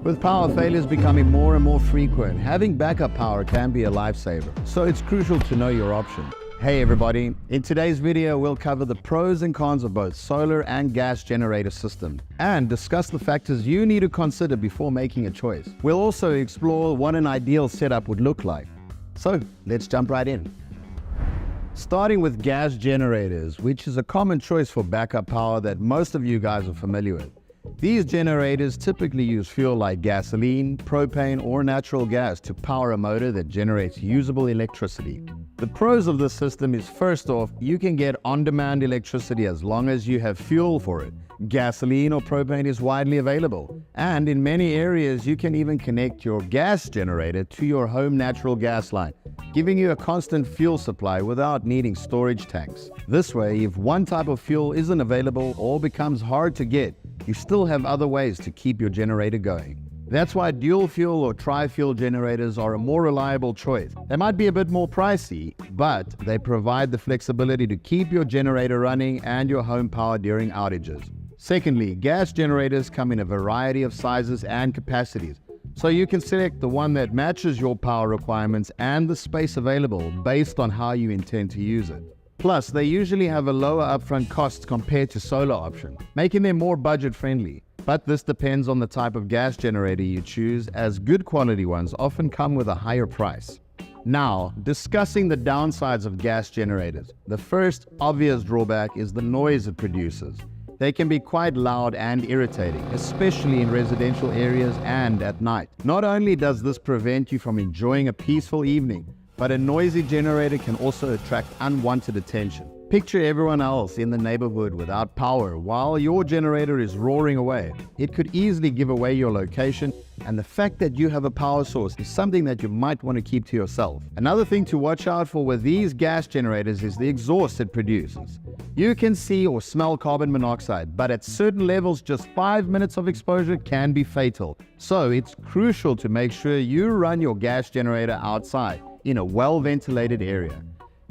With power failures becoming more and more frequent, having backup power can be a lifesaver, so it's crucial to know your options. Hey everybody, in today's video we'll cover the pros and cons of both solar and gas generator systems and discuss the factors you need to consider before making a choice. We'll also explore what an ideal setup would look like. So let's jump right in. Starting with gas generators, which is a common choice for backup power that most of you guys are familiar with. These generators typically use fuel like gasoline, propane, or natural gas to power a motor that generates usable electricity. The pros of this system is, first off, you can get on-demand electricity as long as you have fuel for it. Gasoline or propane is widely available, and in many areas you can even connect your gas generator to your home natural gas line, giving you a constant fuel supply without needing storage tanks. This way, if one type of fuel isn't available or becomes hard to get, you still have other ways to keep your generator going. That's why dual fuel or tri-fuel generators are a more reliable choice. They might be a bit more pricey, but they provide the flexibility to keep your generator running and your home power during outages. Secondly, gas generators come in a variety of sizes and capacities, so you can select the one that matches your power requirements and the space available based on how you intend to use it. Plus, they usually have a lower upfront cost compared to solar options, making them more budget-friendly. But this depends on the type of gas generator you choose, as good quality ones often come with a higher price. Now, discussing the downsides of gas generators. The first obvious drawback is the noise it produces. They can be quite loud and irritating, especially in residential areas and at night. Not only does this prevent you from enjoying a peaceful evening, but a noisy generator can also attract unwanted attention. Picture everyone else in the neighborhood without power while your generator is roaring away. It could easily give away your location, and the fact that you have a power source is something that you might want to keep to yourself. Another thing to watch out for with these gas generators is the exhaust it produces. You can see or smell carbon monoxide, but at certain levels, just 5 minutes of exposure can be fatal. So it's crucial to make sure you run your gas generator outside in a well-ventilated area.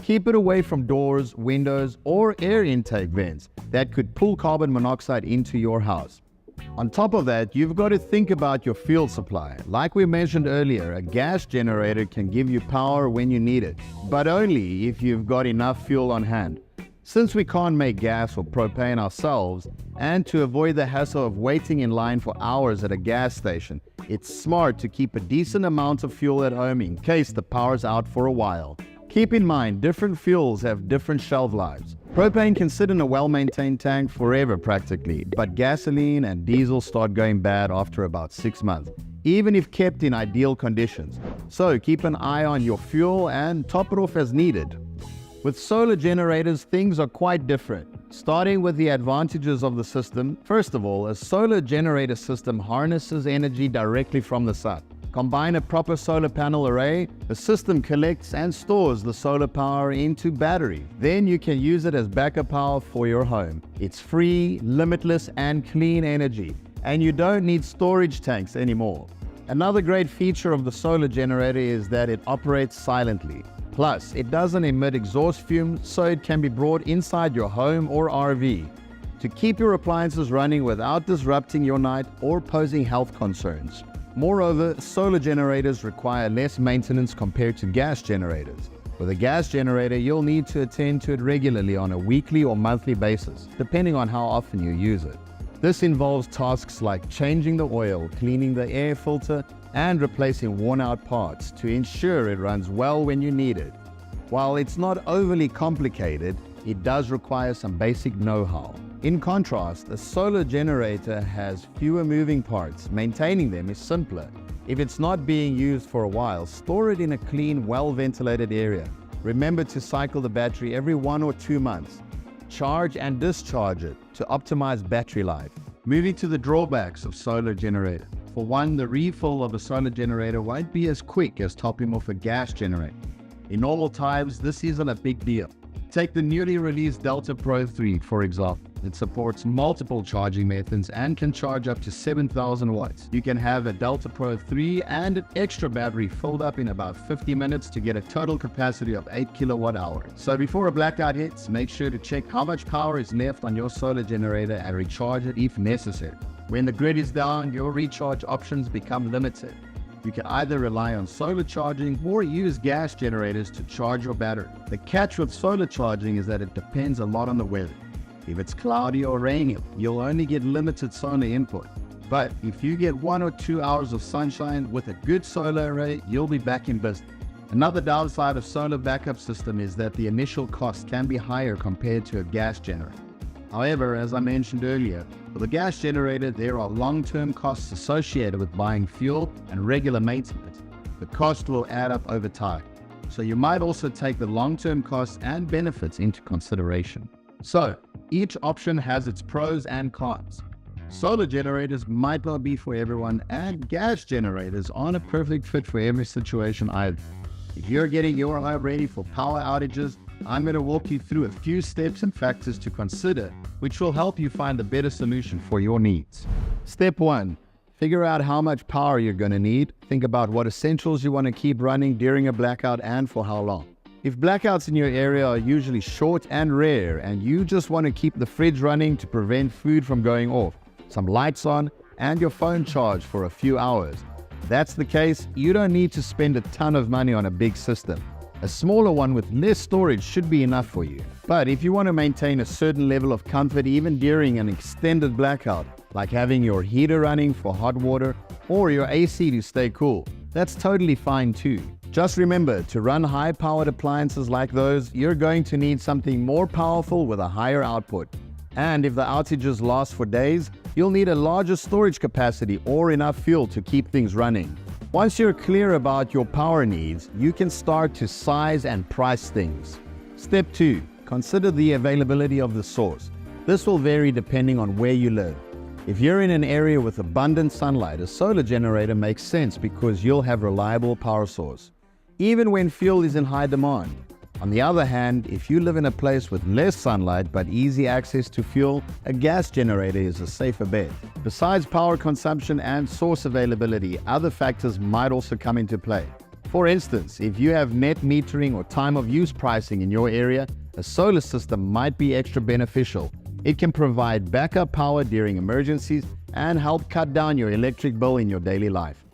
Keep it away from doors, windows, or air intake vents that could pull carbon monoxide into your house. On top of that, you've got to think about your fuel supply. Like we mentioned earlier, a gas generator can give you power when you need it, but only if you've got enough fuel on hand. Since we can't make gas or propane ourselves, and to avoid the hassle of waiting in line for hours at a gas station, it's smart to keep a decent amount of fuel at home in case the power's out for a while. Keep in mind, different fuels have different shelf lives. Propane can sit in a well-maintained tank forever practically, but gasoline and diesel start going bad after about 6 months, even if kept in ideal conditions. So keep an eye on your fuel and top it off as needed. With solar generators, things are quite different. Starting with the advantages of the system, first of all, a solar generator system harnesses energy directly from the sun. Combine a proper solar panel array, the system collects and stores the solar power into battery. Then you can use it as backup power for your home. It's free, limitless, and clean energy, and you don't need storage tanks anymore. Another great feature of the solar generator is that it operates silently. Plus, it doesn't emit exhaust fumes, so it can be brought inside your home or RV to keep your appliances running without disrupting your night or posing health concerns. Moreover, solar generators require less maintenance compared to gas generators. With a gas generator, you'll need to attend to it regularly on a weekly or monthly basis, depending on how often you use it. This involves tasks like changing the oil, cleaning the air filter, and replacing worn-out parts to ensure it runs well when you need it. While it's not overly complicated, it does require some basic know-how. In contrast, a solar generator has fewer moving parts. Maintaining them is simpler. If it's not being used for a while, store it in a clean, well-ventilated area. Remember to cycle the battery every 1 or 2 months. Charge and discharge it to optimize battery life. Moving to the drawbacks of solar generator. For one, the refill of a solar generator won't be as quick as topping off a gas generator. In normal times, this isn't a big deal. Take the newly released Delta Pro 3, for example. It supports multiple charging methods and can charge up to 7,000 watts. You can have a Delta Pro 3 and an extra battery filled up in about 50 minutes to get a total capacity of 8 kilowatt hours. So before a blackout hits, make sure to check how much power is left on your solar generator and recharge it if necessary. When the grid is down, your recharge options become limited. You can either rely on solar charging or use gas generators to charge your battery. The catch with solar charging is that it depends a lot on the weather. If it's cloudy or rainy, you'll only get limited solar input. But if you get 1 or 2 hours of sunshine with a good solar array, you'll be back in business. Another downside of solar backup system is that the initial cost can be higher compared to a gas generator. However, as I mentioned earlier, with a gas generator, there are long-term costs associated with buying fuel and regular maintenance. The cost will add up over time, so you might also take the long-term costs and benefits into consideration. So, each option has its pros and cons. Solar generators might not be for everyone, and gas generators aren't a perfect fit for every situation either. If you're getting your home ready for power outages, I'm going to walk you through a few steps and factors to consider, which will help you find a better solution for your needs. Step 1. Figure out how much power you're going to need. Think about what essentials you want to keep running during a blackout and for how long. If blackouts in your area are usually short and rare, and you just want to keep the fridge running to prevent food from going off, some lights on, and your phone charged for a few hours, if that's the case, you don't need to spend a ton of money on a big system. A smaller one with less storage should be enough for you. But if you want to maintain a certain level of comfort even during an extended blackout, like having your heater running for hot water or your AC to stay cool, that's totally fine too. Just remember, to run high-powered appliances like those, you're going to need something more powerful with a higher output. And if the outages last for days, you'll need a larger storage capacity or enough fuel to keep things running. Once you're clear about your power needs, you can start to size and price things. Step 2. Consider the availability of the source. This will vary depending on where you live. If you're in an area with abundant sunlight, a solar generator makes sense because you'll have reliable power source, even when fuel is in high demand. On the other hand, if you live in a place with less sunlight but easy access to fuel, a gas generator is a safer bet. Besides power consumption and source availability, other factors might also come into play. For instance, if you have net metering or time of use pricing in your area, a solar system might be extra beneficial. It can provide backup power during emergencies and help cut down your electric bill in your daily life.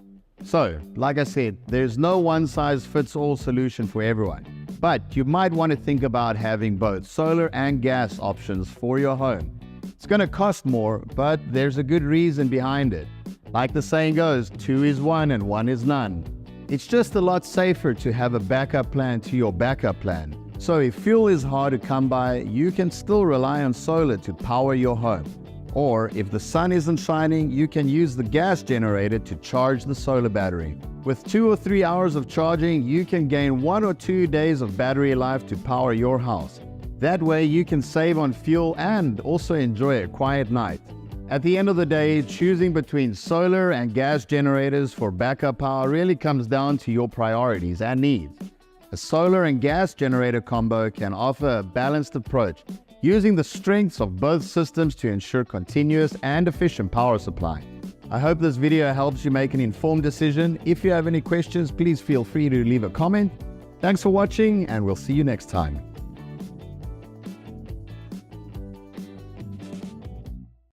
So, like I said, there's no one-size-fits-all solution for everyone. But you might want to think about having both solar and gas options for your home. It's going to cost more, but there's a good reason behind it. Like the saying goes, 2 is 1 and 1 is none. It's just a lot safer to have a backup plan to your backup plan. So if fuel is hard to come by, you can still rely on solar to power your home. Or if the sun isn't shining, you can use the gas generator to charge the solar battery. With 2 or 3 hours of charging, you can gain 1 or 2 days of battery life to power your house. That way you can save on fuel and also enjoy a quiet night. At the end of the day, choosing between solar and gas generators for backup power really comes down to your priorities and needs. A solar and gas generator combo can offer a balanced approach, using the strengths of both systems to ensure continuous and efficient power supply. I hope this video helps you make an informed decision. If you have any questions, please feel free to leave a comment. Thanks for watching, and we'll see you next time.